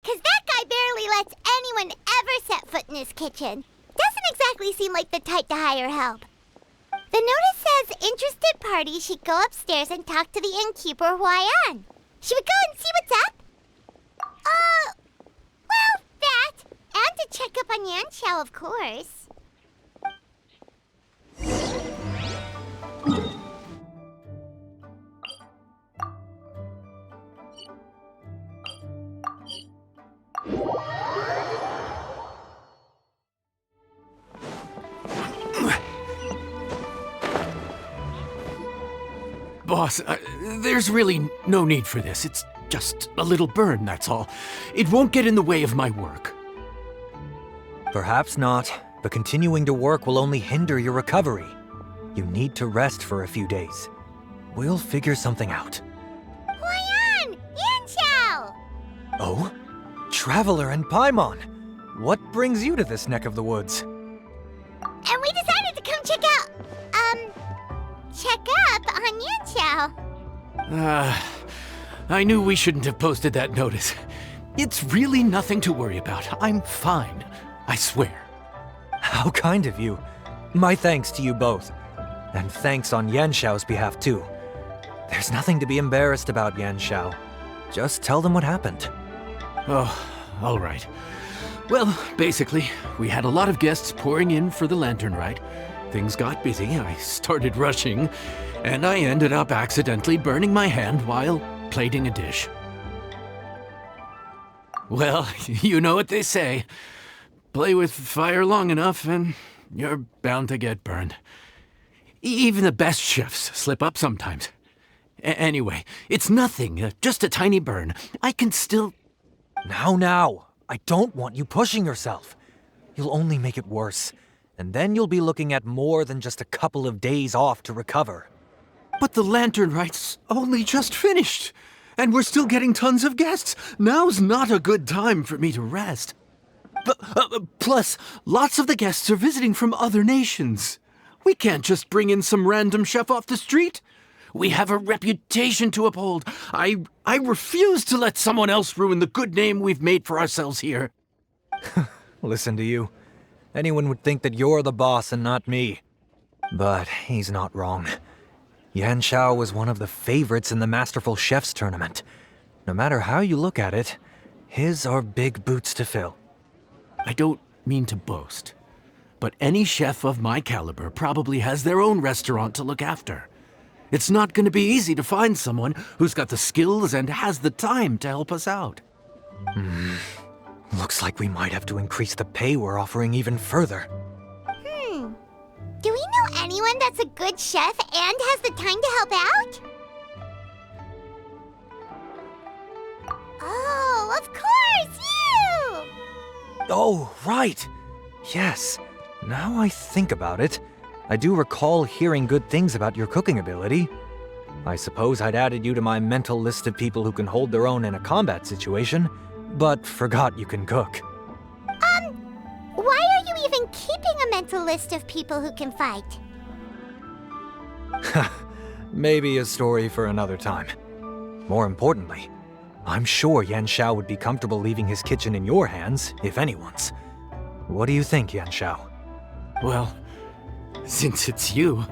'Cause that guy barely lets anyone ever set foot in his kitchen. Doesn't exactly seem like the type to hire help. The notice says interested parties should go upstairs and talk to the innkeeper Huayan. Should we go and see what's up? Well, that. And to check up on Yanxiao, of course. Boss, there's really no need for this. It's just a little burn, that's all. It won't get in the way of my work. Perhaps not, but continuing to work will only hinder your recovery. You need to rest for a few days. We'll figure something out. Huayan! Yanxiao! Oh? Traveler and Paimon! What brings you to this neck of the woods? And we decided to come check up on Yanxiao. I knew we shouldn't have posted that notice. It's really nothing to worry about. I'm fine. I swear. How kind of you. My thanks to you both. And thanks on Yanxiao's behalf too. There's nothing to be embarrassed about, Yanxiao. Just tell them what happened. Oh, all right. Well, basically, we had a lot of guests pouring in for the lantern ride. Things got busy, I started rushing, and I ended up accidentally burning my hand while plating a dish. Well, you know what they say. Play with fire long enough and you're bound to get burned. Even the best chefs slip up sometimes. Anyway, it's nothing, just a tiny burn. I can still... Now, I don't want you pushing yourself. You'll only make it worse, and then you'll be looking at more than just a couple of days off to recover. But the lantern ride's only just finished, and we're still getting tons of guests. Now's not a good time for me to rest. Plus, lots of the guests are visiting from other nations. We can't just bring in some random chef off the street. We have a reputation to uphold. I refuse to let someone else ruin the good name we've made for ourselves here. Listen to you. Anyone would think that you're the boss and not me. But he's not wrong. Yanxiao was one of the favorites in the Masterful Chefs tournament. No matter how you look at it, his are big boots to fill. I don't mean to boast, but any chef of my caliber probably has their own restaurant to look after. It's not going to be easy to find someone who's got the skills and has the time to help us out. Looks like we might have to increase the pay we're offering even further. Do we know anyone that's a good chef and has the time to help out? Oh, of course, you! Oh, right. Yes. Now I think about it, I do recall hearing good things about your cooking ability. I suppose I'd added you to my mental list of people who can hold their own in a combat situation, but forgot you can cook. Why are you even keeping a mental list of people who can fight? Maybe a story for another time. More importantly, I'm sure Yanxiao would be comfortable leaving his kitchen in your hands, if anyone's. What do you think, Yanxiao? Well, since it's you,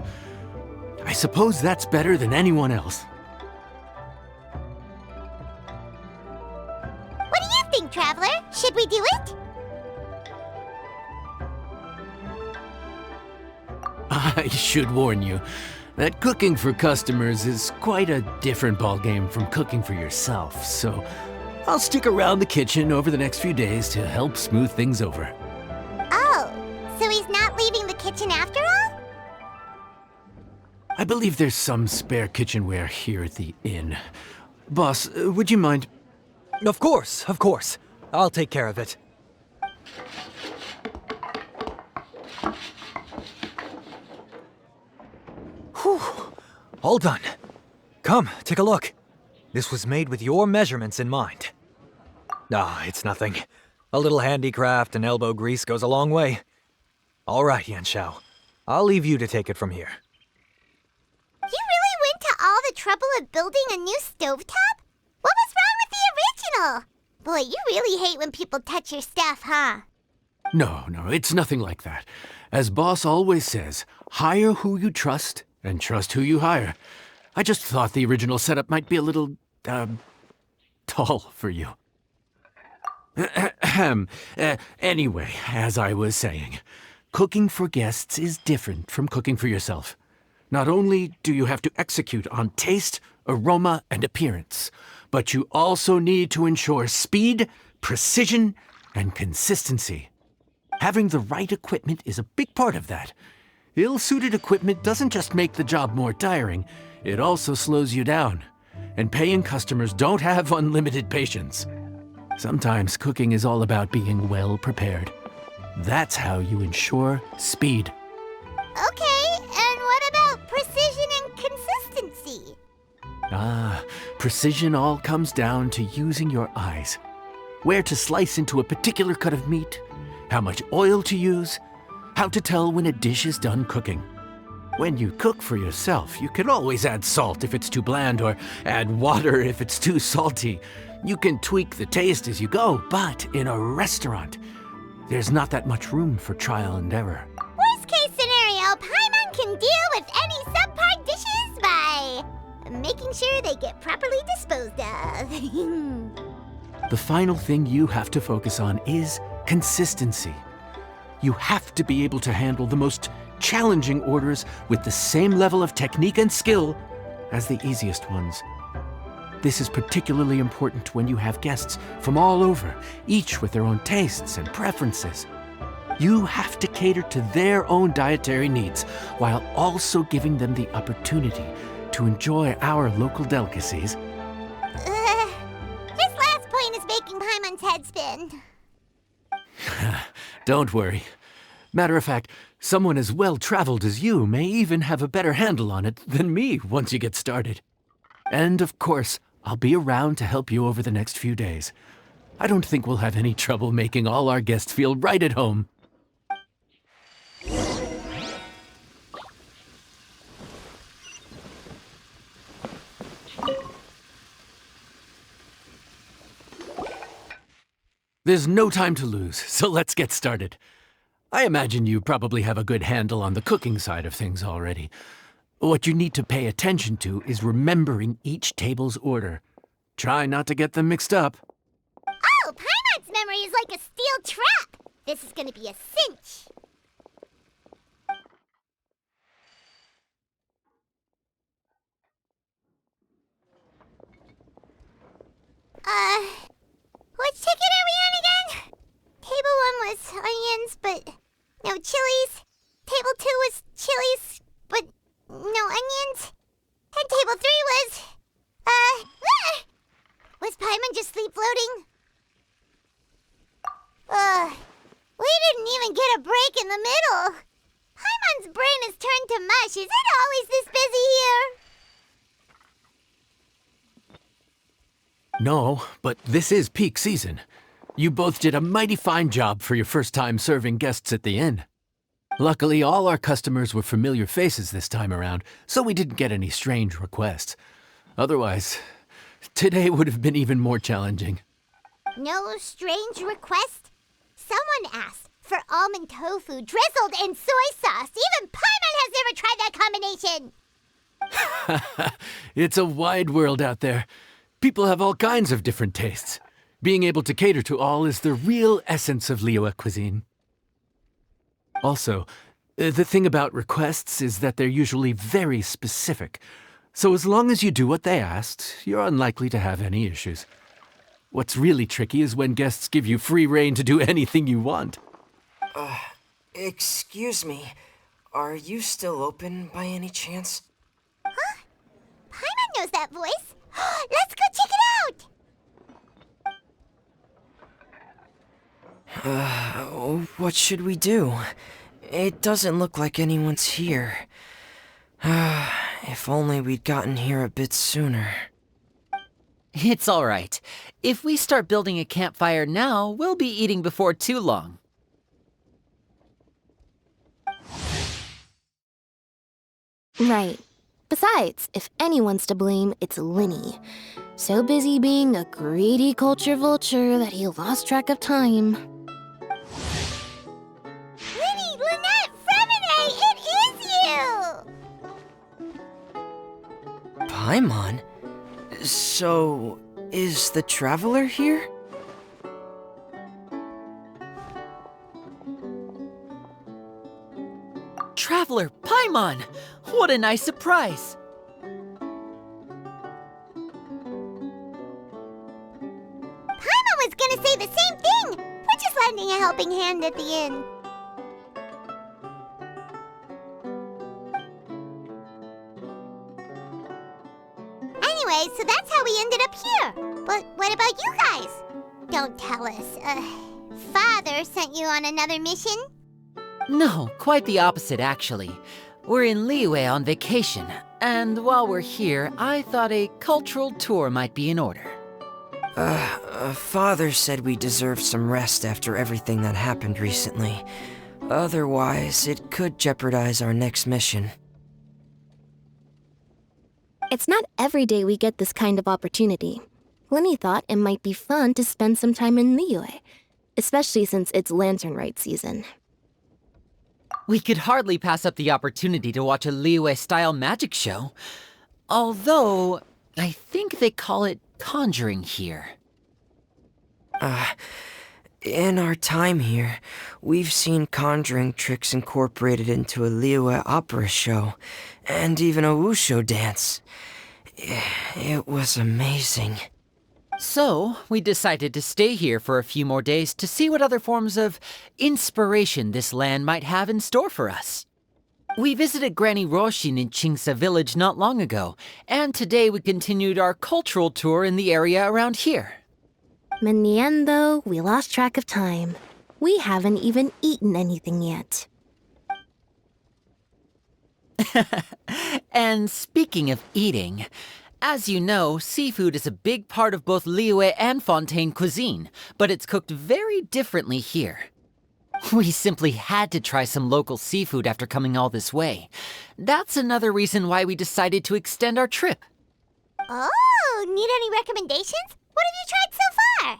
I suppose that's better than anyone else. What do you think, Traveler? Should we do it? I should warn you that cooking for customers is quite a different ballgame from cooking for yourself, so I'll stick around the kitchen over the next few days to help smooth things over. Oh, so he's not leaving the kitchen after all? I believe there's some spare kitchenware here at the inn. Boss, would you mind? Of course. I'll take care of it. Whew. All done. Come, take a look. This was made with your measurements in mind. It's nothing. A little handicraft and elbow grease goes a long way. All right, Yanxiao. I'll leave you to take it from here. You really went to all the trouble of building a new stovetop? What was wrong with the original? Boy, you really hate when people touch your stuff, huh? No, it's nothing like that. As boss always says, hire who you trust and trust who you hire. I just thought the original setup might be a little, tall for you. Anyway, as I was saying, cooking for guests is different from cooking for yourself. Not only do you have to execute on taste, aroma, and appearance, but you also need to ensure speed, precision, and consistency. Having the right equipment is a big part of that. Ill-suited equipment doesn't just make the job more tiring, it also slows you down. And paying customers don't have unlimited patience. Sometimes cooking is all about being well prepared. That's how you ensure speed. Okay, and what about precision and consistency? Precision all comes down to using your eyes. Where to slice into a particular cut of meat, how much oil to use, how to tell when a dish is done cooking. When you cook for yourself, you can always add salt if it's too bland or add water if it's too salty. You can tweak the taste as you go, but in a restaurant, there's not that much room for trial and error. Worst case scenario, Paimon can deal with any subpar dishes by making sure they get properly disposed of. The final thing you have to focus on is consistency. You have to be able to handle the most challenging orders with the same level of technique and skill as the easiest ones. This is particularly important when you have guests from all over, each with their own tastes and preferences. You have to cater to their own dietary needs while also giving them the opportunity to enjoy our local delicacies. This last point is making Paimon's head spin. Don't worry. Matter of fact, someone as well-traveled as you may even have a better handle on it than me once you get started. And of course, I'll be around to help you over the next few days. I don't think we'll have any trouble making all our guests feel right at home. There's no time to lose, so let's get started. I imagine you probably have a good handle on the cooking side of things already. What you need to pay attention to is remembering each table's order. Try not to get them mixed up. Oh, Paimon's memory is like a steel trap. This is gonna be a cinch. Which ticket are we on again? Table 1 was onions, but no chilies. Table 2 was chilies, but no onions. And table 3 was... Was Paimon just sleep floating? We didn't even get a break in the middle. Paimon's brain has turned to mush. Is it always this busy here? No, but this is peak season. You both did a mighty fine job for your first time serving guests at the inn. Luckily, all our customers were familiar faces this time around, so we didn't get any strange requests. Otherwise, today would have been even more challenging. No strange request? Someone asked for almond tofu drizzled in soy sauce. Even Paimon has never tried that combination. It's a wide world out there. People have all kinds of different tastes. Being able to cater to all is the real essence of Liyue cuisine. Also, the thing about requests is that they're usually very specific. So as long as you do what they asked, you're unlikely to have any issues. What's really tricky is when guests give you free rein to do anything you want. Excuse me. Are you still open by any chance? Huh? Paimon knows that voice. Let's go check it out! What should we do? It doesn't look like anyone's here. If only we'd gotten here a bit sooner. It's all right. If we start building a campfire now, we'll be eating before too long. Right. Besides, if anyone's to blame, it's Linny. So busy being a greedy culture vulture that he lost track of time. Winnie, Lynette, Fremine, it is you! Paimon? So, is the Traveler here? Traveler, Paimon! What a nice surprise! Paimon was gonna say the same thing! We're just lending a helping hand at the inn. Anyway, so that's how we ended up here. But what about you guys? Don't tell us. Father sent you on another mission? No, quite the opposite, actually. We're in Liyue on vacation, and while we're here, I thought a cultural tour might be in order. Father said we deserved some rest after everything that happened recently. Otherwise, it could jeopardize our next mission. It's not every day we get this kind of opportunity. Lenny thought it might be fun to spend some time in Liyue, especially since it's Lantern Rite season. We could hardly pass up the opportunity to watch a Liyue-style magic show. Although, I think they call it conjuring here. In our time here, we've seen conjuring tricks incorporated into a Liyue opera show, and even a wushu dance. It was amazing. So, we decided to stay here for a few more days to see what other forms of inspiration this land might have in store for us. We visited Granny Roshin in Chingsa village not long ago, and today we continued our cultural tour in the area around here. In the end, though, we lost track of time. We haven't even eaten anything yet. And speaking of eating, as you know, seafood is a big part of both Liyue and Fontaine cuisine, but it's cooked very differently here. We simply had to try some local seafood after coming all this way. That's another reason why we decided to extend our trip. Oh, need any recommendations? What have you tried so far?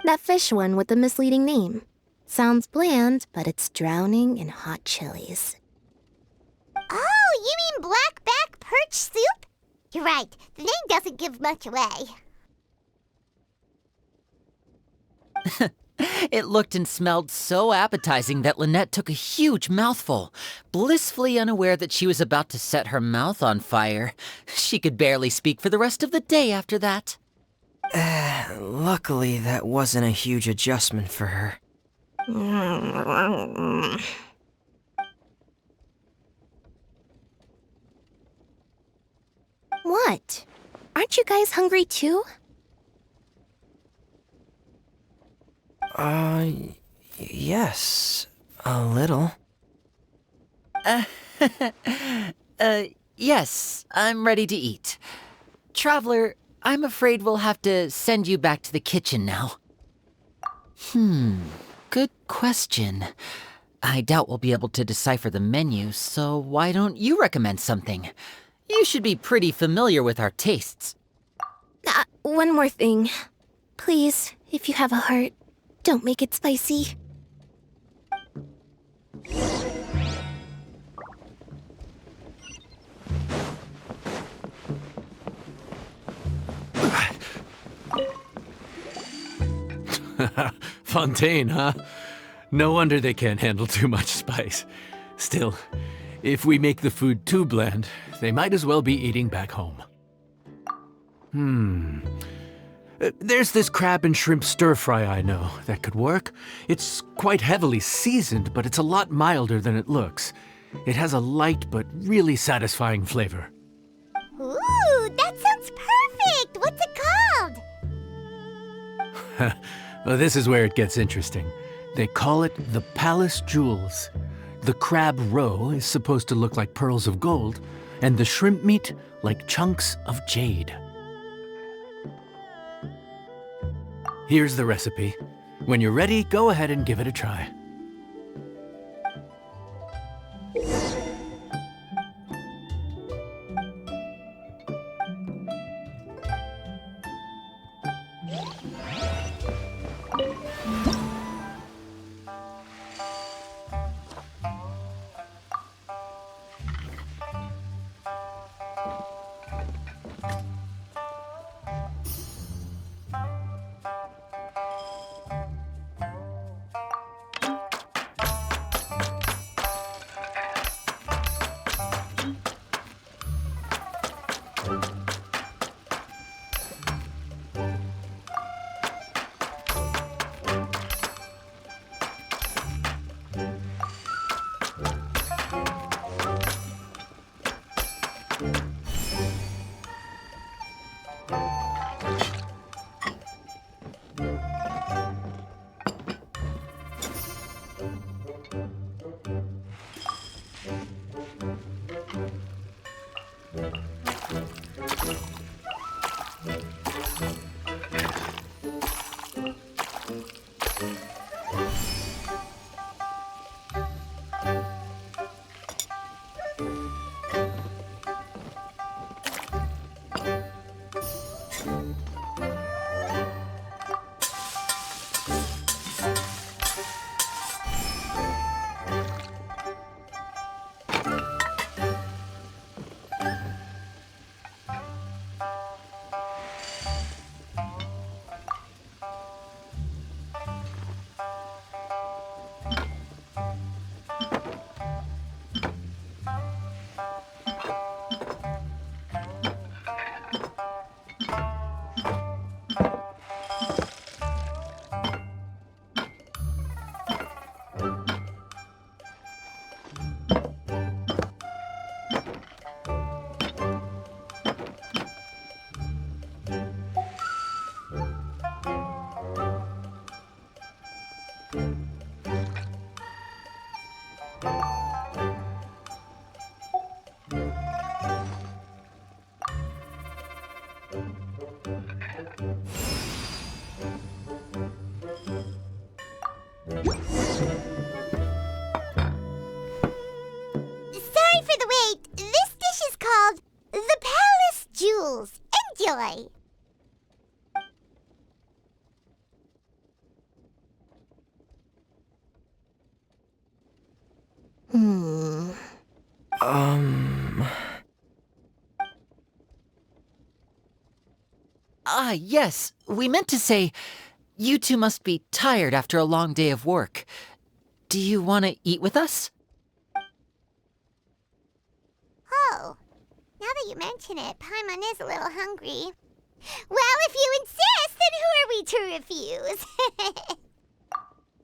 That fish one with the misleading name. Sounds bland, but it's drowning in hot chilies. Oh, you mean blackback perch soup? You're right, the name doesn't give much away. It looked and smelled so appetizing that Lynette took a huge mouthful, blissfully unaware that she was about to set her mouth on fire. She could barely speak for the rest of the day after that. Luckily, that wasn't a huge adjustment for her. What? Aren't you guys hungry too? Yes, a little. Yes, I'm ready to eat. Traveler, I'm afraid we'll have to send you back to the kitchen now. Good question. I doubt we'll be able to decipher the menu, so why don't you recommend something? You should be pretty familiar with our tastes. One more thing. Please, if you have a heart, don't make it spicy. Fontaine, huh? No wonder they can't handle too much spice. Still, if we make the food too bland, they might as well be eating back home. There's this crab and shrimp stir-fry I know that could work. It's quite heavily seasoned, but it's a lot milder than it looks. It has a light but really satisfying flavor. Ooh, that sounds perfect! What's it called? Well, this is where it gets interesting. They call it the Palace Jewels. The crab roe is supposed to look like pearls of gold, and the shrimp meat like chunks of jade. Here's the recipe. When you're ready, go ahead and give it a try. Sorry for the wait. This dish is called the Palace Jewels. Enjoy. Ah, yes. We meant to say, you two must be tired after a long day of work. Do you want to eat with us? Oh, now that you mention it, Paimon is a little hungry. Well, if you insist, then who are we to refuse?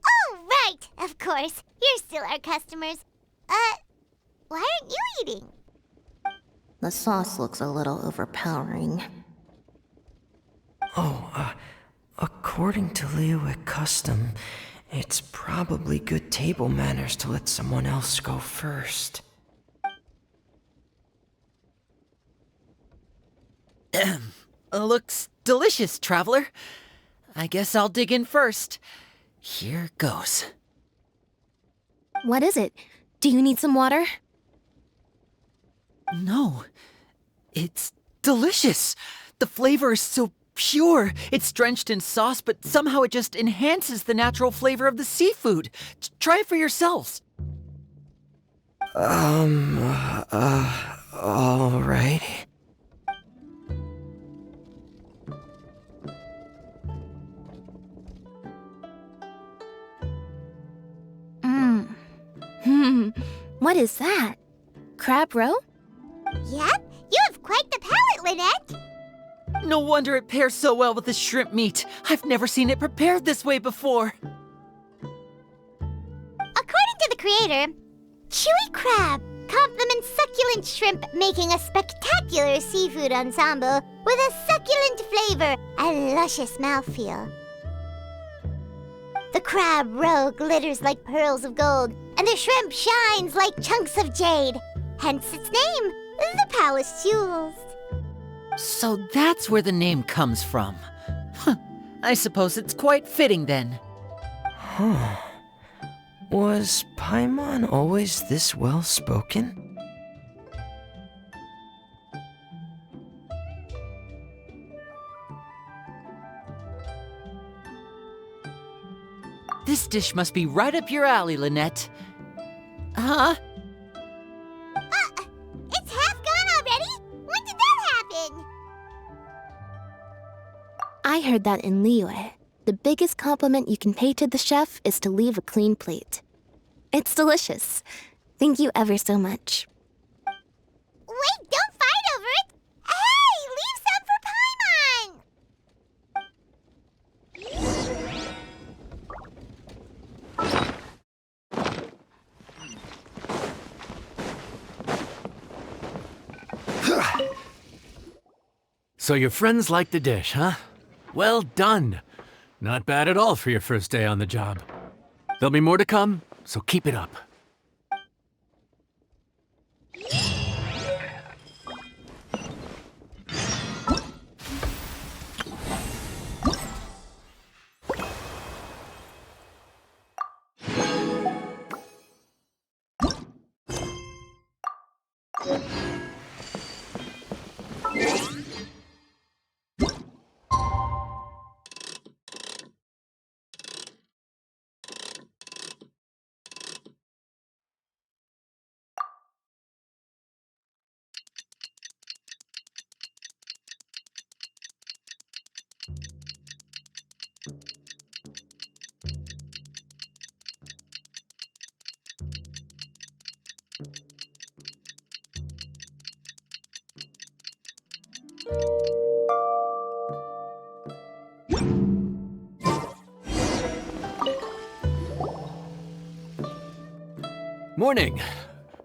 Oh, right, of course. You're still our customers. Why aren't you eating? The sauce looks a little overpowering. According to Liyue custom, it's probably good table manners to let someone else go first. Looks delicious, traveler. I guess I'll dig in first. Here goes. What is it? Do you need some water? No, it's delicious. The flavor is so pure. It's drenched in sauce, but somehow it just enhances the natural flavor of the seafood. Try it for yourselves. Alright. What is that? Crab roe? Yep, you have quite the palate, Lynette. No wonder it pairs so well with the shrimp meat. I've never seen it prepared this way before. According to the creator, chewy crab complements succulent shrimp, making a spectacular seafood ensemble with a succulent flavor and luscious mouthfeel. The crab roe glitters like pearls of gold, and the shrimp shines like chunks of jade. Hence its name, the Palace Jewels. So that's where the name comes from. Huh. I suppose it's quite fitting then. Was Paimon always this well-spoken? This dish must be right up your alley, Lynette. Huh? It's half gone already? When did that happen? I heard that in Liyue, the biggest compliment you can pay to the chef is to leave a clean plate. It's delicious. Thank you ever so much. Wait, don't fight over it! Hey, leave some for Paimon! So your friends like the dish, huh? Well done. Not bad at all for your first day on the job. There'll be more to come, so keep it up. Morning.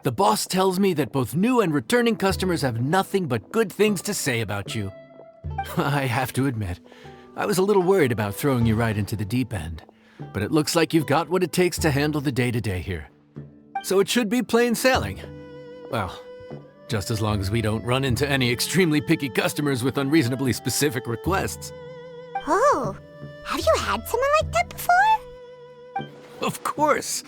The boss tells me that both new and returning customers have nothing but good things to say about you. I have to admit, I was a little worried about throwing you right into the deep end, but it looks like you've got what it takes to handle the day-to-day here. So it should be plain sailing. Well, just as long as we don't run into any extremely picky customers with unreasonably specific requests. Oh, have you had someone like that before? Of course!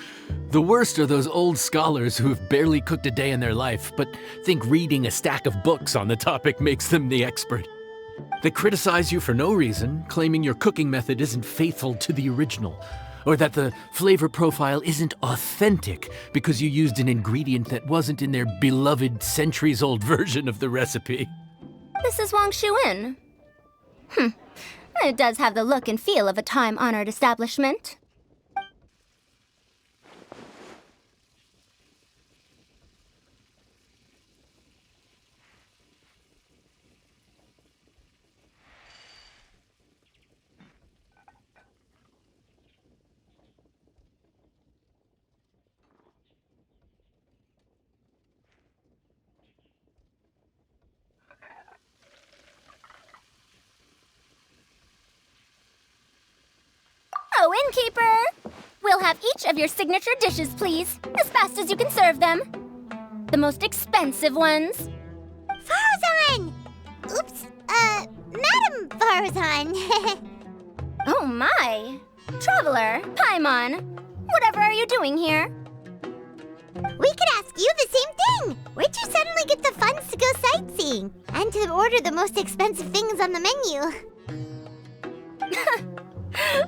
The worst are those old scholars who have barely cooked a day in their life, but think reading a stack of books on the topic makes them the expert. They criticize you for no reason, claiming your cooking method isn't faithful to the original, or that the flavor profile isn't authentic because you used an ingredient that wasn't in their beloved centuries-old version of the recipe. This is Wang Shuin. It does have the look and feel of a time-honored establishment. Oh, innkeeper! We'll have each of your signature dishes, please, as fast as you can serve them. The most expensive ones. Farazan! Oops, Madam Farazan. Oh my! Traveler, Paimon, whatever are you doing here? We could ask you the same thing! Where'd you suddenly get the funds to go sightseeing? And to order the most expensive things on the menu?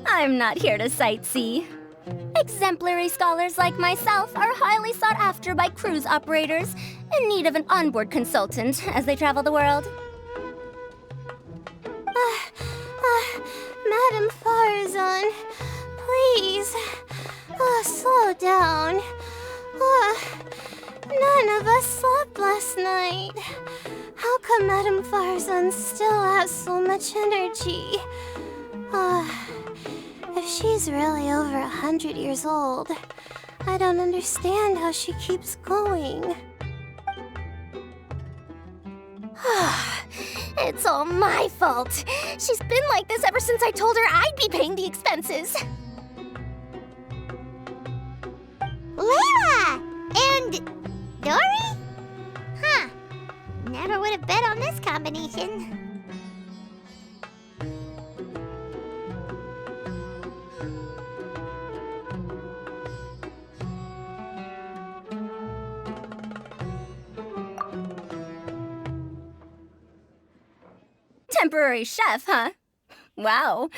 I'm not here to sightsee. Exemplary scholars like myself are highly sought after by cruise operators in need of an onboard consultant as they travel the world. Madam Farazan, please, slow down. None of us slept last night. How come Madam Farazan still has so much energy? If she's really over 100 years old, I don't understand how she keeps going. It's all my fault. She's been like this ever since I told her I'd be paying the expenses. Layla! And Dory? Huh. Never would have bet on this combination. Temporary chef, huh? Wow.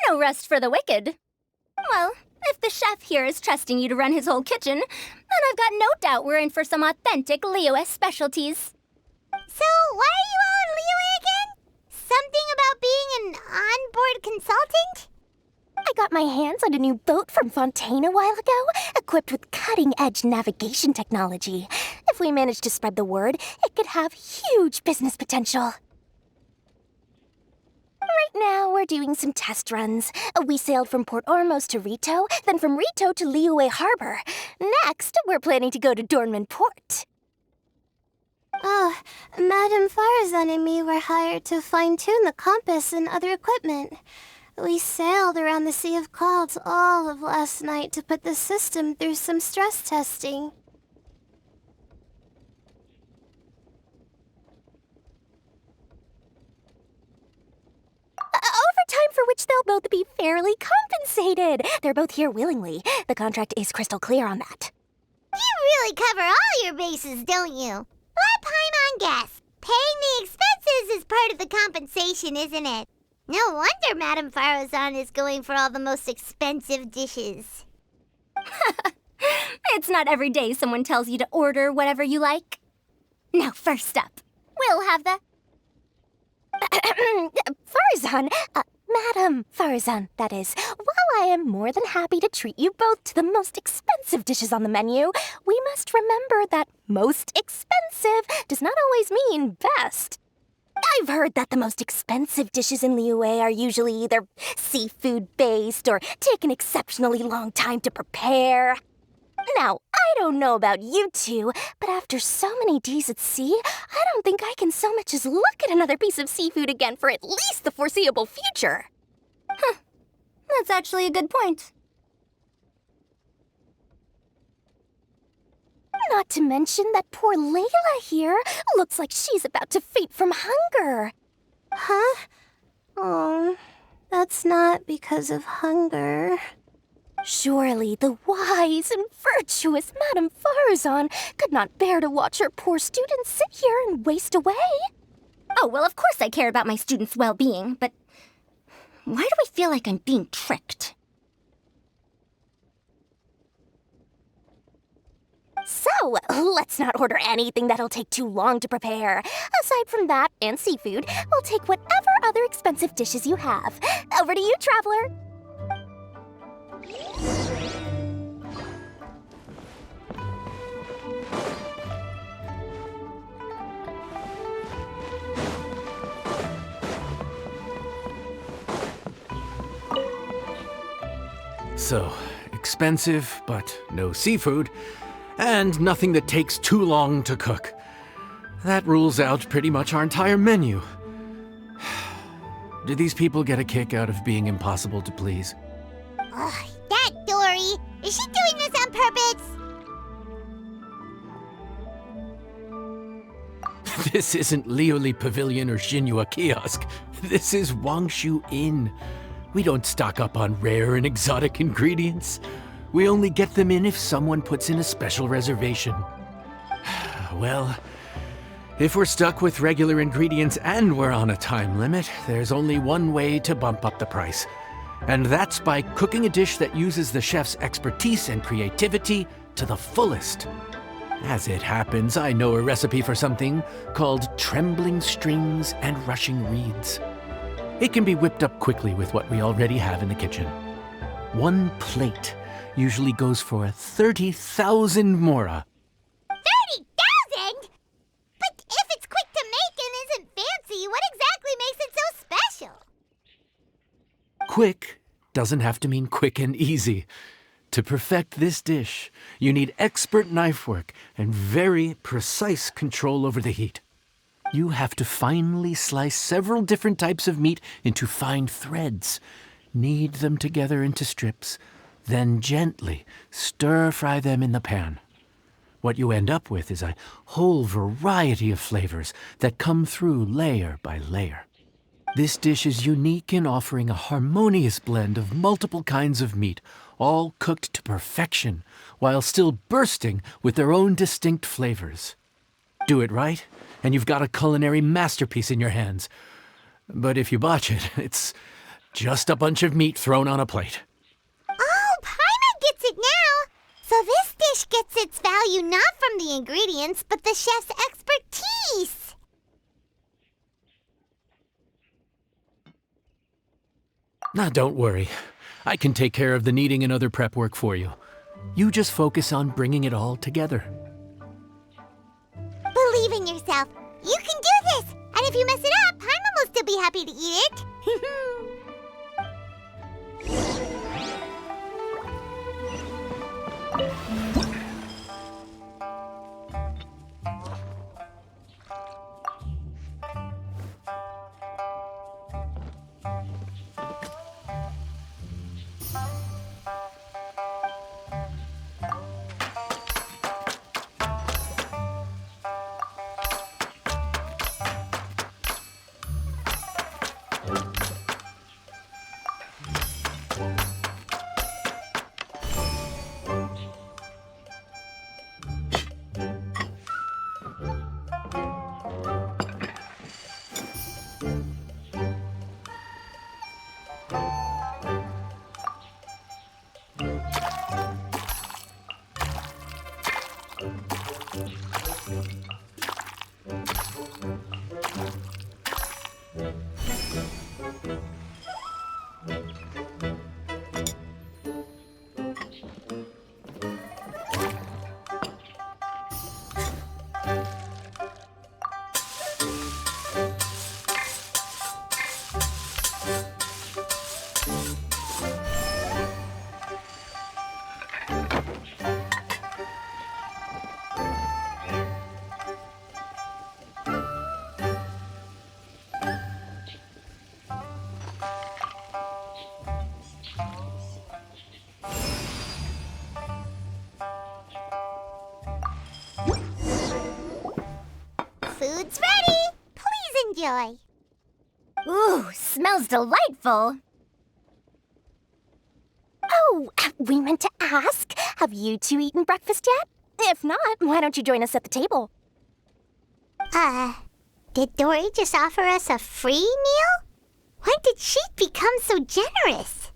No rest for the wicked. Well, if the chef here is trusting you to run his whole kitchen, then I've got no doubt we're in for some authentic Liyue specialties. So, why are you all in Liyue again? Something about being an onboard got my hands on a new boat from Fontaine a while ago, equipped with cutting-edge navigation technology. If we manage to spread the word, it could have huge business potential. Right now, we're doing some test runs. We sailed from Port Ormos to Rito, then from Rito to Liyue Harbor. Next, we're planning to go to Dornman Port. Oh, Madame Farazan and me were hired to fine-tune the compass and other equipment. We sailed around the Sea of Clouds all of last night to put the system through some stress testing. Overtime for which they'll both be fairly compensated. They're both here willingly. The contract is crystal clear on that. You really cover all your bases, don't you? Let Paimon guess. Paying the expenses is part of the compensation, isn't it? No wonder Madame Farazan is going for all the most expensive dishes. It's not every day someone tells you to order whatever you like. Now, first up, we'll have the... Farazan, Madame Farazan, that is. While I am more than happy to treat you both to the most expensive dishes on the menu, we must remember that most expensive does not always mean best. I've heard that the most expensive dishes in Liyue are usually either seafood-based or take an exceptionally long time to prepare. Now, I don't know about you two, but after so many days at sea, I don't think I can so much as look at another piece of seafood again for at least the foreseeable future. Huh. That's actually a good point. Not to mention that poor Layla here looks like she's about to faint from hunger. Huh? Oh, that's not because of hunger. Surely the wise and virtuous Madame Farazan could not bear to watch her poor students sit here and waste away. Oh, well, of course I care about my students' well-being, but why do I feel like I'm being tricked? So, let's not order anything that'll take too long to prepare. Aside from that and seafood, we'll take whatever other expensive dishes you have. Over to you, Traveler. So, expensive, but no seafood, and nothing that takes too long to cook. That rules out pretty much our entire menu. Do these people get a kick out of being impossible to please? Ugh, that Dory! Is she doing this on purpose? This isn't Lioli Pavilion or Xinhua Kiosk. This is Wangshu Inn. We don't stock up on rare and exotic ingredients. We only get them in if someone puts in a special reservation. Well, if we're stuck with regular ingredients and we're on a time limit, there's only one way to bump up the price. And that's by cooking a dish that uses the chef's expertise and creativity to the fullest. As it happens, I know a recipe for something called trembling strings and rushing reeds. It can be whipped up quickly with what we already have in the kitchen. One plate usually goes for 30,000 mora. 30,000? But if it's quick to make and isn't fancy, what exactly makes it so special? Quick doesn't have to mean quick and easy. To perfect this dish, you need expert knife work and very precise control over the heat. You have to finely slice several different types of meat into fine threads, knead them together into strips, then gently stir-fry them in the pan. What you end up with is a whole variety of flavors that come through layer by layer. This dish is unique in offering a harmonious blend of multiple kinds of meat, all cooked to perfection, while still bursting with their own distinct flavors. Do it right, and you've got a culinary masterpiece in your hands. But if you botch it, it's just a bunch of meat thrown on a plate. Oh, Paimon gets it now! So this dish gets its value not from the ingredients, but the chef's expertise! Now, don't worry. I can take care of the kneading and other prep work for you. You just focus on bringing it all together. Believe in yourself. You can do this! And if you mess it up, Paimon will still be happy to eat it. Food's ready! Please enjoy. Ooh, smells delightful. Oh, we meant to ask, have you two eaten breakfast yet? If not, why don't you join us at the table? Did Dory just offer us a free meal? When did she become so generous?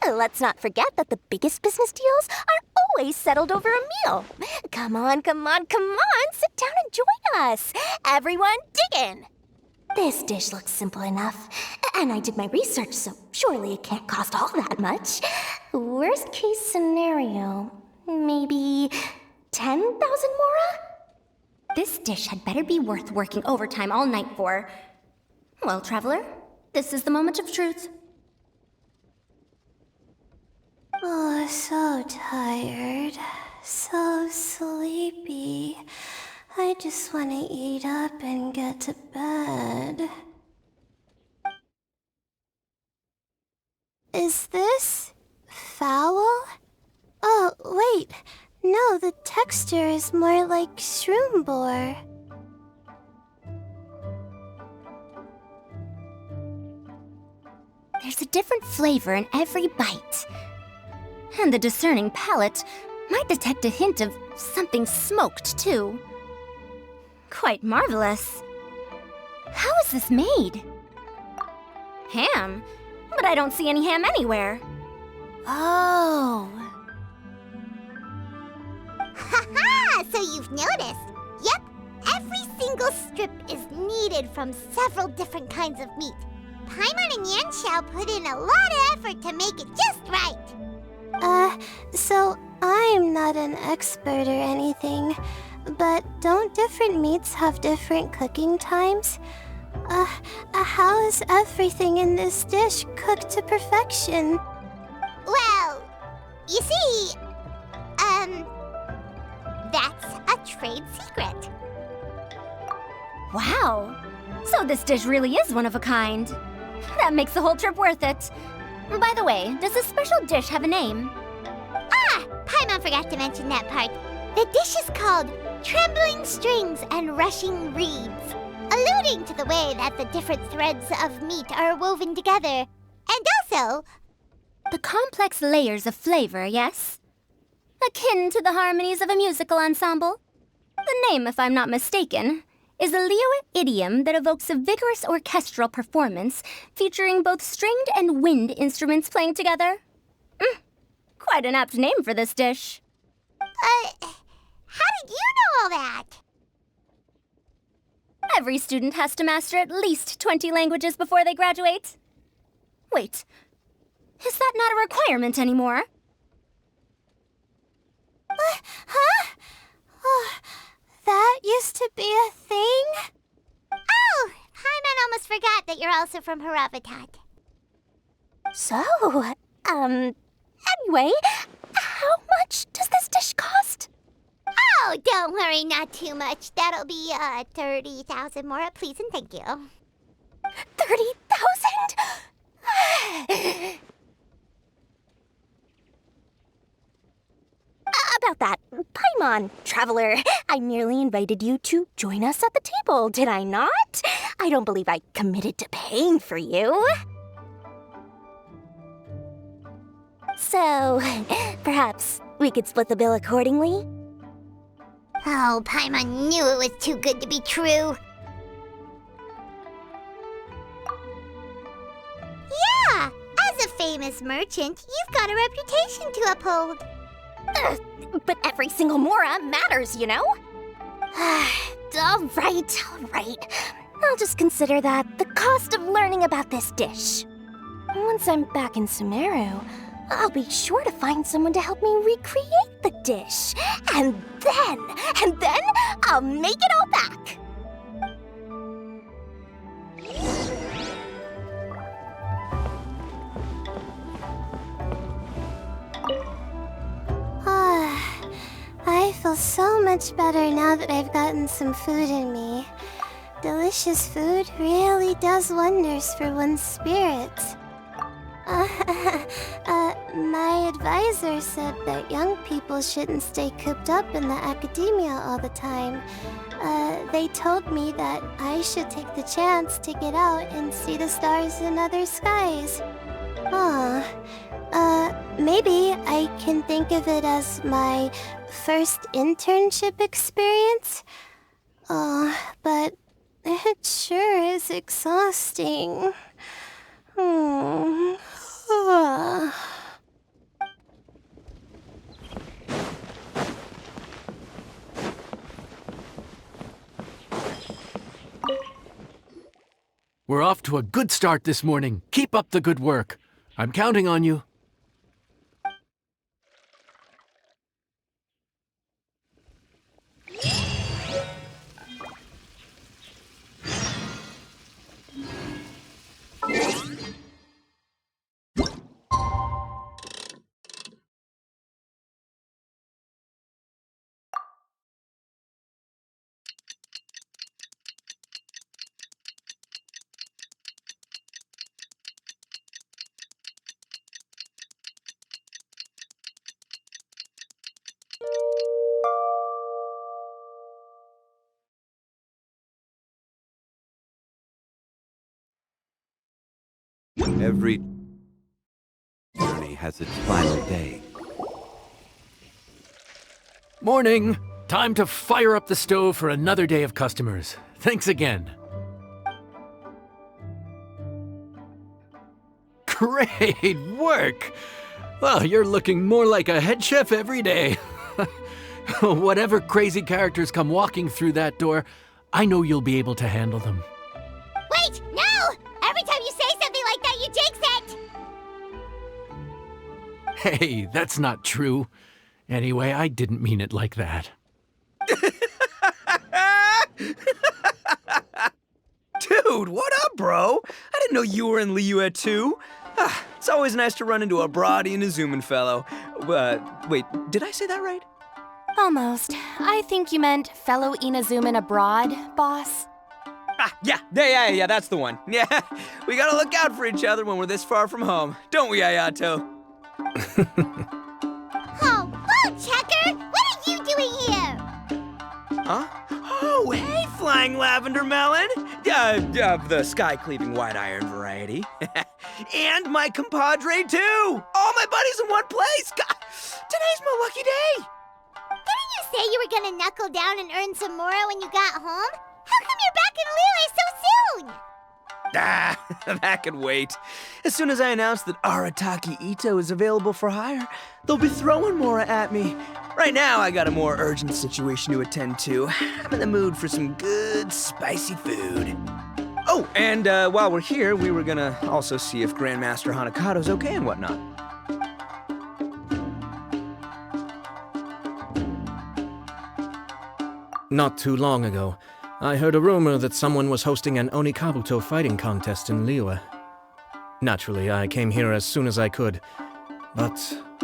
Let's not forget that the biggest business deals are always settled over a meal. Come on, come on, come on, sit down and join us. Everyone, dig in. This dish looks simple enough, and I did my research, so surely it can't cost all that much. Worst case scenario, maybe 10,000 mora? This dish had better be worth working overtime all night for. Well, traveler, this is the moment of truth. Oh, so tired. So sleepy. I just want to eat up and get to bed. Is this foul? Oh, wait. No, the texture is more like shroom boar. There's a different flavor in every bite. And the discerning palate might detect a hint of something smoked, too. Quite marvelous. How is this made? Ham? But I don't see any ham anywhere. Oh. Haha! So you've noticed. Yep, every single strip is kneaded from several different kinds of meat. Paimon and Yanxiao put in a lot of effort to make it just right. So I'm not an expert or anything, but don't different meats have different cooking times? How is everything in this dish cooked to perfection? Well, you see, that's a trade secret. Wow. So this dish really is one of a kind. That makes the whole trip worth it. By the way, does this special dish have a name? Paimon forgot to mention that part. The dish is called Trembling Strings and Rushing Reeds, alluding to the way that the different threads of meat are woven together. And also, The complex layers of flavor, yes? Akin to the harmonies of a musical ensemble? The name, if I'm not mistaken, is a Liyue idiom that evokes a vigorous orchestral performance featuring both stringed and wind instruments playing together. Quite an apt name for this dish. how did you know all that? Every student has to master at least 20 languages before they graduate. Wait, Is that not a requirement anymore? Huh? Oh, that used to be a thing? Oh, Paimon almost forgot that you're also from Haravatat. So, anyway, how much does this dish cost? Oh, don't worry, not too much. That'll be, 30,000 more, please and thank you. 30,000? About that, Paimon, traveler, I merely invited you to join us at the table, did I not? I don't believe I committed to paying for you. So, perhaps we could split the bill accordingly? Oh, Paimon knew it was too good to be true. Yeah, as a famous merchant, you've got a reputation to uphold. But every single mora matters, you know? all right. I'll just consider that the cost of learning about this dish. Once I'm back in Sumeru, I'll be sure to find someone to help me recreate the dish. And then I'll make it all back. I feel so much better now that I've gotten some food in me. Delicious food really does wonders for one's spirits. My advisor said that young people shouldn't stay cooped up in the academia all the time. They told me that I should take the chance to get out and see the stars in other skies. Maybe I can think of it as my first internship experience. But it sure is exhausting. We're off to a good start this morning. Keep up the good work. I'm counting on you. Every journey has its final day. Morning! Time to fire up the stove for another day of customers. Thanks again. Great work! Well, you're looking more like a head chef every day. Whatever crazy characters come walking through that door, I know you'll be able to handle them. Wait, no! Every time you say something like that, you jinx it! Hey, that's not true. Anyway, I didn't mean it like that. Dude, what up, bro? I didn't know you were in Liyue too. It's always nice to run into a Brody and a Zoomin fellow. Wait, did I say that right? Almost. I think you meant fellow Inazuman abroad, boss. Yeah, that's the one. Yeah, we gotta look out for each other when we're this far from home, don't we, Ayato? Oh, Checker! What are you doing here? Huh? Oh, hey, Flying Lavender Melon! The sky-cleaving white iron variety. And my compadre, too! All my buddies in one place! God, today's my lucky day! Didn't you say you were gonna knuckle down and earn some more when you got home? How come you're back in Liyue so soon? That could wait. As soon as I announce that Arataki Ito is available for hire, they'll be throwing Mora at me. Right now, I got a more urgent situation to attend to. I'm in the mood for some good, spicy food. Oh, and while we're here, we were gonna also see if Grandmaster Hanakado's okay and whatnot. Not too long ago, I heard a rumor that someone was hosting an Onikabuto fighting contest in Liyue. Naturally, I came here as soon as I could, but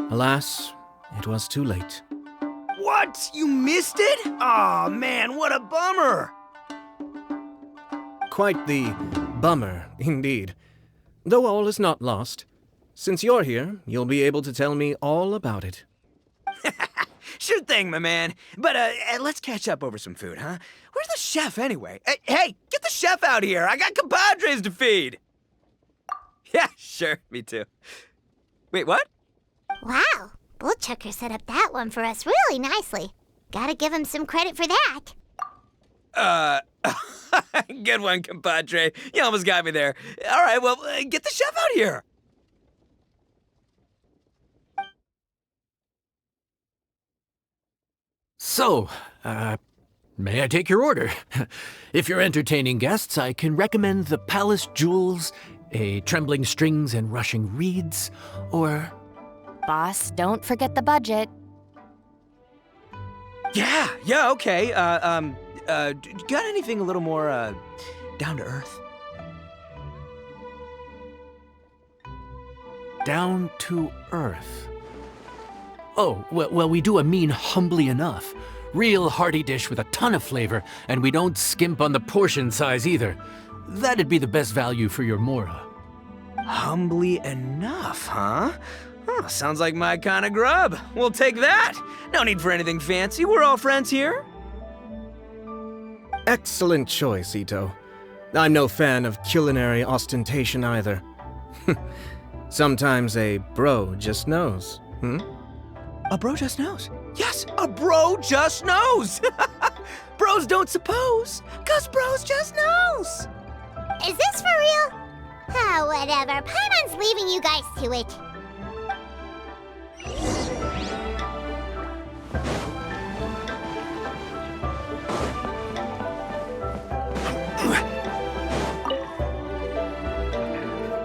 alas, it was too late. What? You missed it? Aw, man, what a bummer! Quite the bummer, indeed. Though all is not lost. Since you're here, you'll be able to tell me all about it. Sure thing, my man. But let's catch up over some food, huh? Where's the chef, anyway? Hey, get the chef out here! I got compadres to feed! Yeah, sure, me too. Wait, what? Wow, Bullchucker set up that one for us really nicely. Gotta give him some credit for that. Good one, compadre. You almost got me there. All right, well, get the chef out here. So, may I take your order? If you're entertaining guests, I can recommend the Palace Jewels, a Trembling Strings and Rushing Reeds, or... Boss, don't forget the budget. Yeah, okay. Got anything a little more, down to earth? Down to earth. Oh, well, we do a mean humbly enough. Real hearty dish with a ton of flavor, and we don't skimp on the portion size either. That'd be the best value for your Mora. Humbly enough, huh? Sounds like my kind of grub. We'll take that. No need for anything fancy. We're all friends here. Excellent choice, Ito. I'm no fan of culinary ostentation either. Sometimes a bro just knows, A bro just knows. Yes, a bro just knows. Bros don't suppose, 'cause bros just knows. Is this for real? Oh, whatever. Paimon's leaving you guys to it.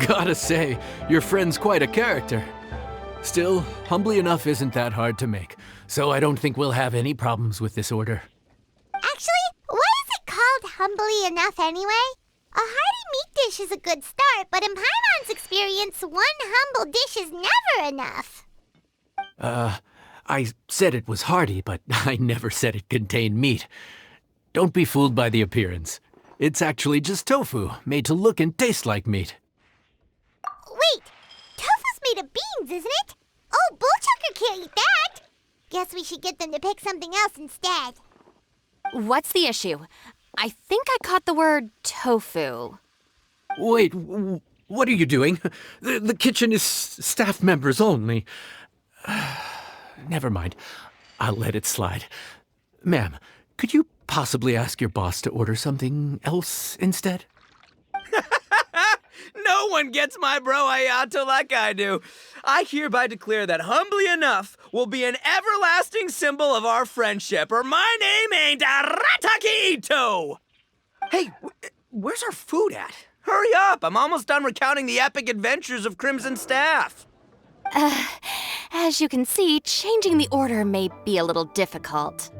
Gotta say, your friend's quite a character. Still, humbly enough isn't that hard to make, so I don't think we'll have any problems with this order. Actually, why is it called humbly enough anyway? A hearty meat dish is a good start, but in Paimon's experience, one humble dish is never enough. I said it was hearty, but I never said it contained meat. Don't be fooled by the appearance. It's actually just tofu, made to look and taste like meat. Wait, tofu's made of beans, isn't it? Oh, Bullchucker can't eat that. Guess we should get them to pick something else instead. What's the issue? I think I caught the word tofu. Wait, what are you doing? The kitchen is staff members only. Never mind. I'll let it slide. Ma'am, could you possibly ask your boss to order something else instead? No one gets my bro Ayato like I do. I hereby declare that humbly enough will be an everlasting symbol of our friendship, or my name ain't Arataki Ito! Hey, where's our food at? Hurry up, I'm almost done recounting the epic adventures of Crimson Staff. As you can see, changing the order may be a little difficult.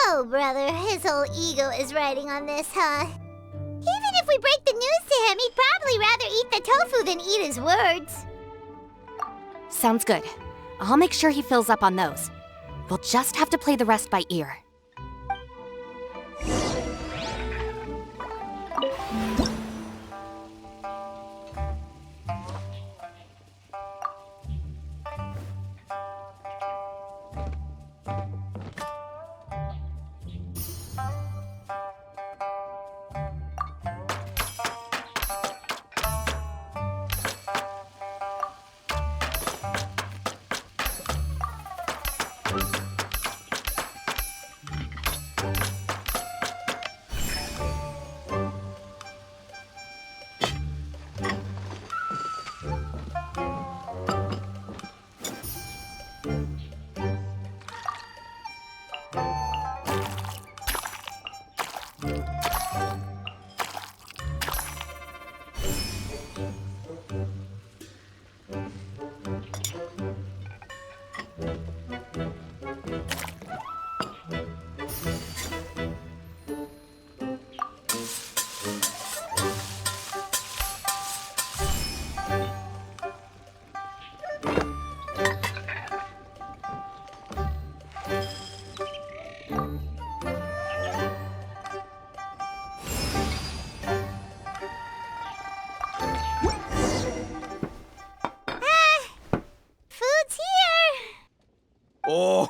Oh, brother, his whole ego is riding on this, huh? Even if we break the news to him, he'd probably rather eat the tofu than eat his words. Sounds good. I'll make sure he fills up on those. We'll just have to play the rest by ear.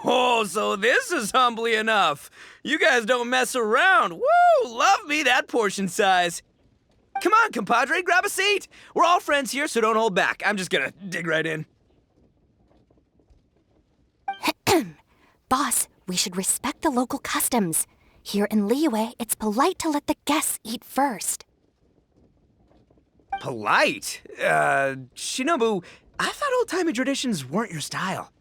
Oh, so this is humbly enough. You guys don't mess around. Woo! Love me that portion size. Come on, compadre, grab a seat. We're all friends here, so don't hold back. I'm just gonna dig right in. Boss, we should respect the local customs. Here in Liyue, it's polite to let the guests eat first. Polite? Shinobu, I thought old-timey traditions weren't your style.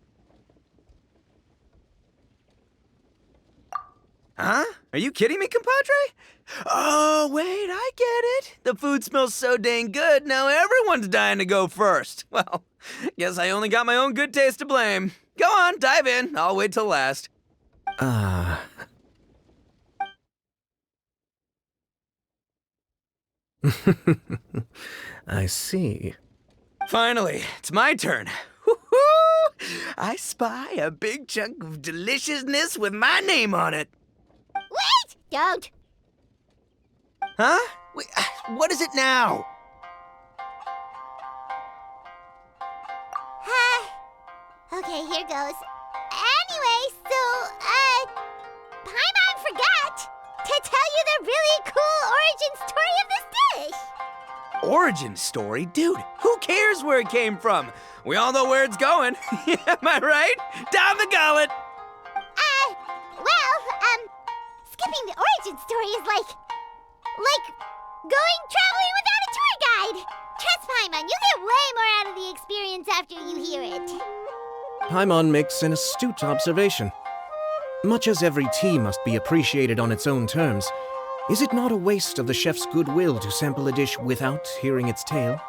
Huh? Are you kidding me, compadre? Oh, wait, I get it. The food smells so dang good, now everyone's dying to go first. Well, guess I only got my own good taste to blame. Go on, dive in. I'll wait till last. I see. Finally, it's my turn. Woo-hoo! I spy a big chunk of deliciousness with my name on it. Wait! Don't. Huh? Wait, what is it now? Okay, here goes. Anyway, so, Paimon forgot to tell you the really cool origin story of this dish. Origin story? Dude, who cares where it came from? We all know where it's going. Am I right? Down the gullet! Skipping the origin story is like going traveling without a tour guide. Trust Paimon, you get way more out of the experience after you hear it. Paimon makes an astute observation. Much as every tea must be appreciated on its own terms, is it not a waste of the chef's goodwill to sample a dish without hearing its tale?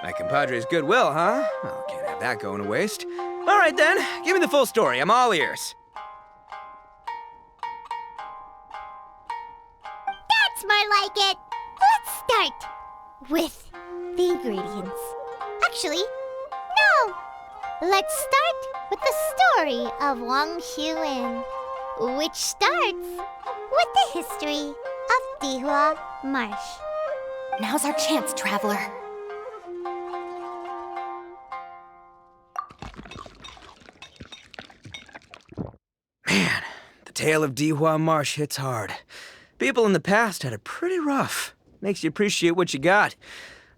My compadre's goodwill, huh? Oh, can't have that going to waste. All right then, give me the full story. I'm all ears. That's more like it. Let's start with the ingredients. Actually, no. Let's start with the story of Wang Xuan, which starts with the history of Dihua Marsh. Now's our chance, traveler. Man, the tale of Dihua Marsh hits hard. People in the past had it pretty rough. Makes you appreciate what you got.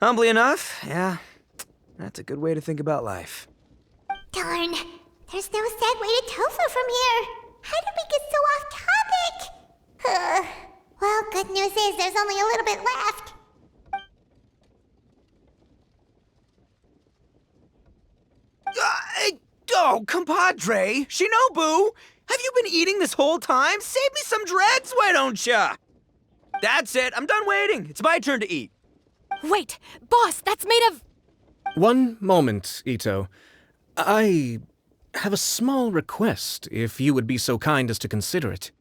Humbly enough, yeah, that's a good way to think about life. Darn, there's no segue to tofu from here. How did we get so off topic? Well, good news is there's only a little bit left. Oh, compadre, Shinobu, have you been eating this whole time? Save me some dregs, why don't ya? That's it, I'm done waiting. It's my turn to eat. Wait, boss, that's made of... One moment, Ito. I have a small request, if you would be so kind as to consider it.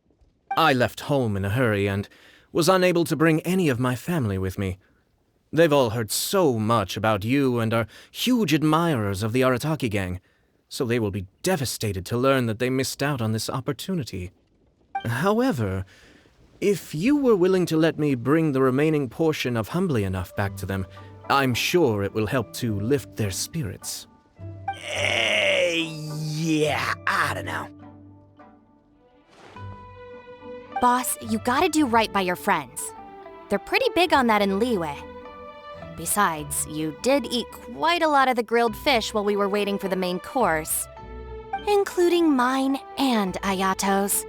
I left home in a hurry and was unable to bring any of my family with me. They've all heard so much about you and are huge admirers of the Arataki gang, so they will be devastated to learn that they missed out on this opportunity. However, if you were willing to let me bring the remaining portion of Humbly Enough back to them, I'm sure it will help to lift their spirits. Yeah, I don't know. Boss, you gotta do right by your friends. They're pretty big on that in Liyue. Besides, you did eat quite a lot of the grilled fish while we were waiting for the main course. Including mine and Ayato's.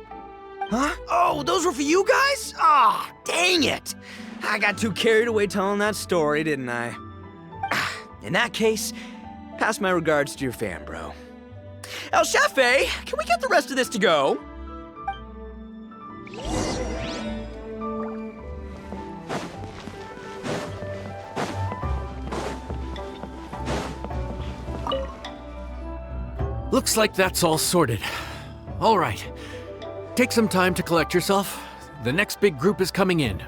Huh? Oh, those were for you guys? Ah, dang it! I got too carried away telling that story, didn't I? In that case, pass my regards to your fan, bro. El Chefe, can we get the rest of this to go? Looks like that's all sorted. All right. Take some time to collect yourself. The next big group is coming in.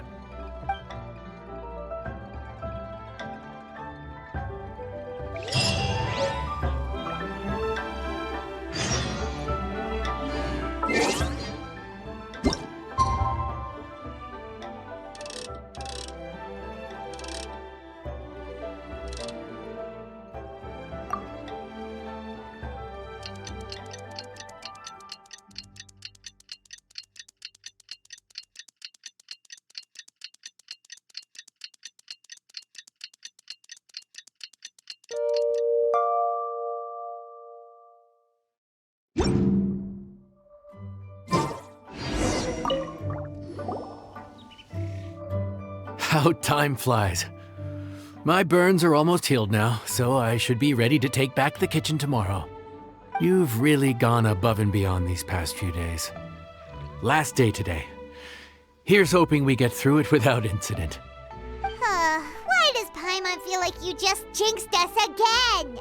How time flies. My burns are almost healed now, so I should be ready to take back the kitchen tomorrow. You've really gone above and beyond these past few days. Last day today. Here's hoping we get through it without incident. Why does Paimon feel like you just jinxed us again?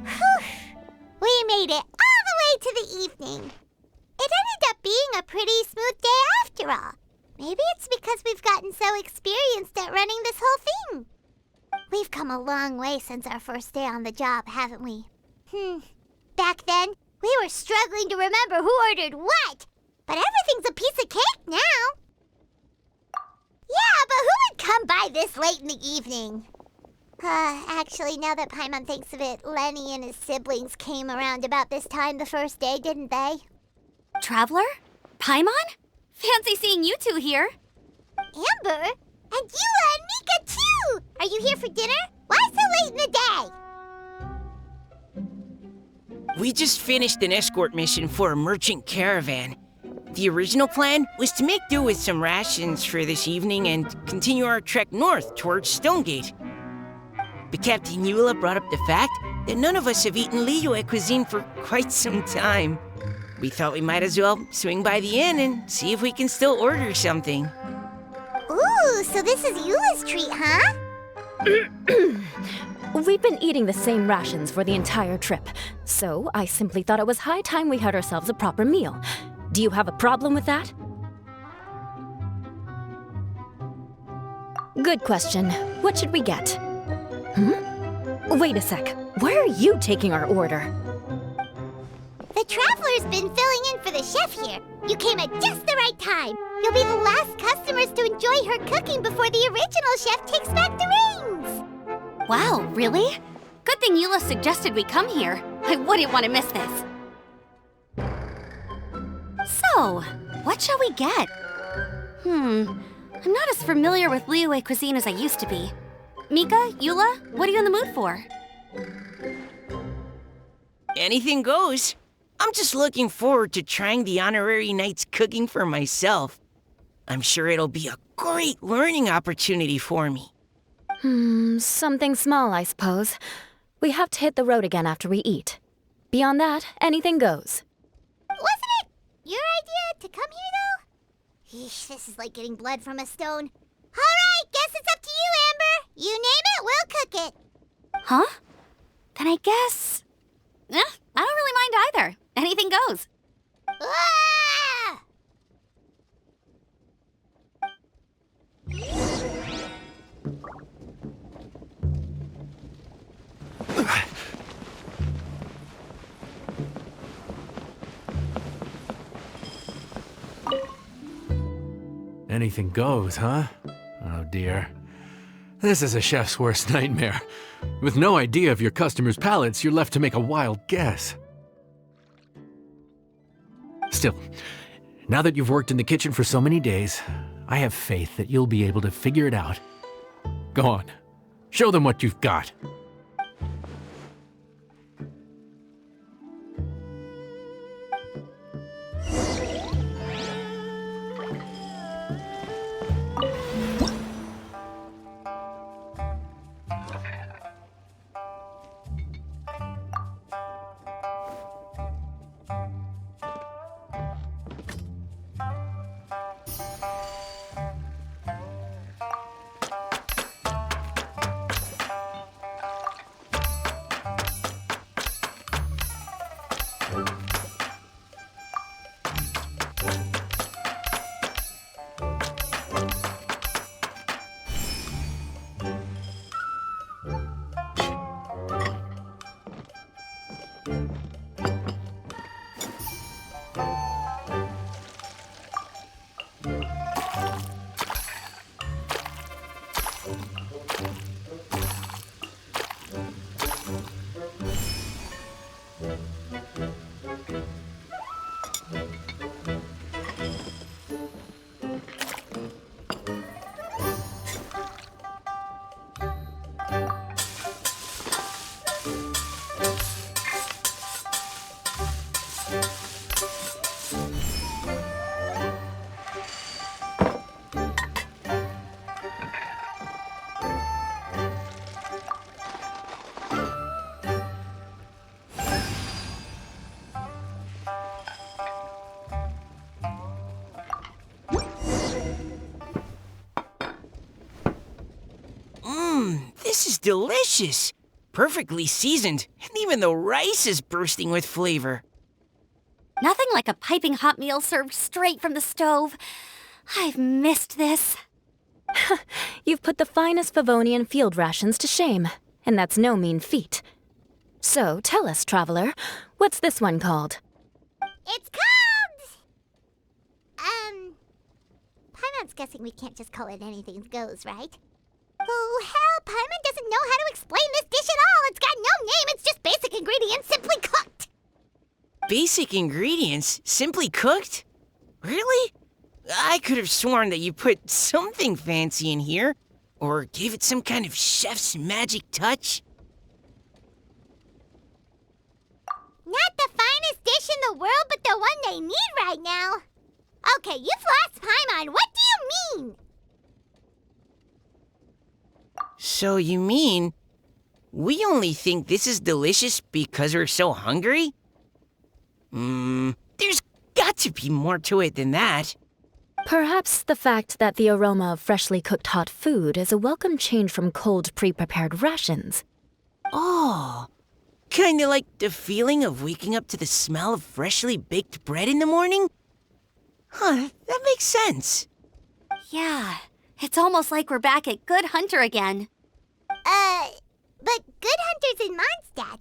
Whew. We made it all the way to the evening. It ended up being a pretty smooth day after all. Maybe it's because we've gotten so experienced at running this whole thing. We've come a long way since our first day on the job, haven't we? Back then, we were struggling to remember who ordered what. But everything's a piece of cake now. Yeah, but who would come by this late in the evening? Actually, now that Paimon thinks of it, Lenny and his siblings came around about this time the first day, didn't they? Traveler? Paimon? Fancy seeing you two here. Amber? And Eula and Mika, too! Are you here for dinner? Why so late in the day? We just finished an escort mission for a merchant caravan. The original plan was to make do with some rations for this evening and continue our trek north towards Stonegate. But Captain Eula brought up the fact that none of us have eaten Liyue cuisine for quite some time. We thought we might as well swing by the inn and see if we can still order something. Ooh, so this is Eula's treat, huh? We've been eating the same rations for the entire trip, so I simply thought it was high time we had ourselves a proper meal. Do you have a problem with that? Good question. What should we get? Wait a sec. Why are you taking our order? The Traveler's been filling in for the chef here. You came at just the right time. You'll be the last customers to enjoy her cooking before the original chef takes back the reins. Wow, really? Good thing Eula suggested we come here. I wouldn't want to miss this. So, what shall we get? I'm not as familiar with Liyue cuisine as I used to be. Mika, Eula, what are you in the mood for? Anything goes. I'm just looking forward to trying the honorary knight's cooking for myself. I'm sure it'll be a great learning opportunity for me. Something small, I suppose. We have to hit the road again after we eat. Beyond that, anything goes. Wasn't it your idea to come here, though? Eesh, this is like getting blood from a stone. All right, guess it's up to you, Amber. You name it, we'll cook it. Huh? Then I guess... I don't really mind either. Anything goes. Ah! Anything goes, huh? Oh dear. This is a chef's worst nightmare. With no idea of your customers' palates, you're left to make a wild guess. Still, now that you've worked in the kitchen for so many days, I have faith that you'll be able to figure it out. Go on, show them what you've got. delicious. Perfectly seasoned, and even the rice is bursting with flavor. Nothing like a piping hot meal served straight from the stove. I've missed this. You've put the finest Favonian field rations to shame, and that's no mean feat. So tell us, traveler, what's this one called? It's called... Paimon's guessing we can't just call it anything goes, right? Oh, hell, Paimon doesn't know how to explain this dish at all. It's got no name, it's just basic ingredients simply cooked. Basic ingredients? Simply cooked? Really? I could have sworn that you put something fancy in here, or gave it some kind of chef's magic touch. Not the finest dish in the world, but the one they need right now. Okay, you've lost Paimon. What do you mean? So you mean we only think this is delicious because we're so hungry? There's got to be more to it than that. Perhaps the fact that the aroma of freshly cooked hot food is a welcome change from cold, pre-prepared rations. Oh, kinda like the feeling of waking up to the smell of freshly baked bread in the morning? Huh, that makes sense. Yeah, it's almost like we're back at Good Hunter again. But Good Hunter's in Mondstadt.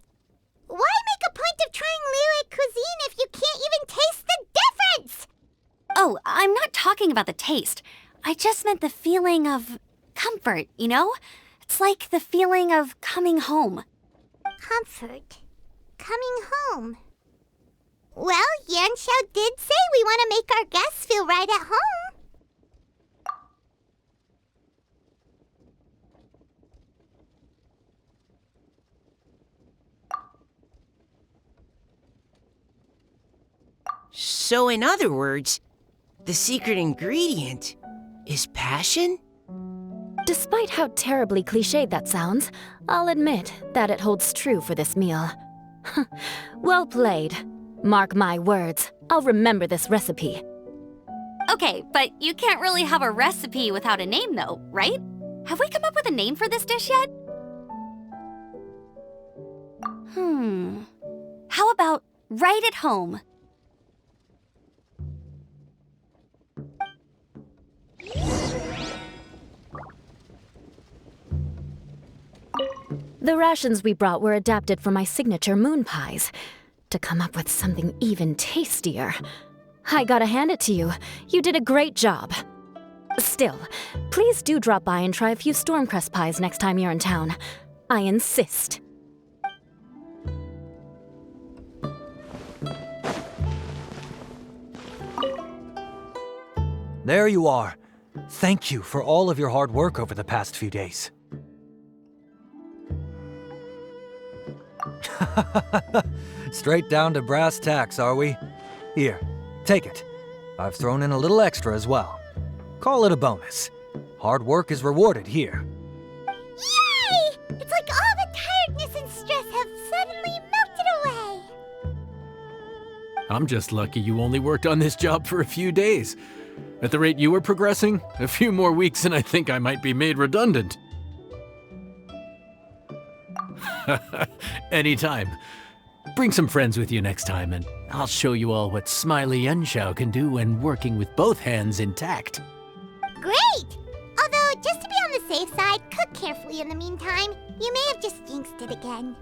Why make a point of trying Liyue cuisine if you can't even taste the difference? Oh, I'm not talking about the taste. I just meant the feeling of comfort, you know? It's like the feeling of coming home. Comfort. Coming home. Well, Yanxiao did say we want to make our guests feel right at home. So in other words, the secret ingredient is passion? Despite how terribly cliched that sounds, I'll admit that it holds true for this meal. Well played. Mark my words, I'll remember this recipe. Okay, but you can't really have a recipe without a name though, right? Have we come up with a name for this dish yet? How about Right at Home? The rations we brought were adapted for my signature moon pies. To come up with something even tastier. I gotta hand it to you. You did a great job. Still, please do drop by and try a few Stormcrest pies next time you're in town. I insist. There you are. Thank you for all of your hard work over the past few days. Straight down to brass tacks, are we? Here, take it. I've thrown in a little extra as well. Call it a bonus. Hard work is rewarded here. Yay! It's like all the tiredness and stress have suddenly melted away. I'm just lucky you only worked on this job for a few days. At the rate you were progressing, a few more weeks and I think I might be made redundant. Anytime. Bring some friends with you next time and I'll show you all what Smiley Yanxiao can do when working with both hands intact. Great! Although, just to be on the safe side, cook carefully in the meantime. You may have just jinxed it again.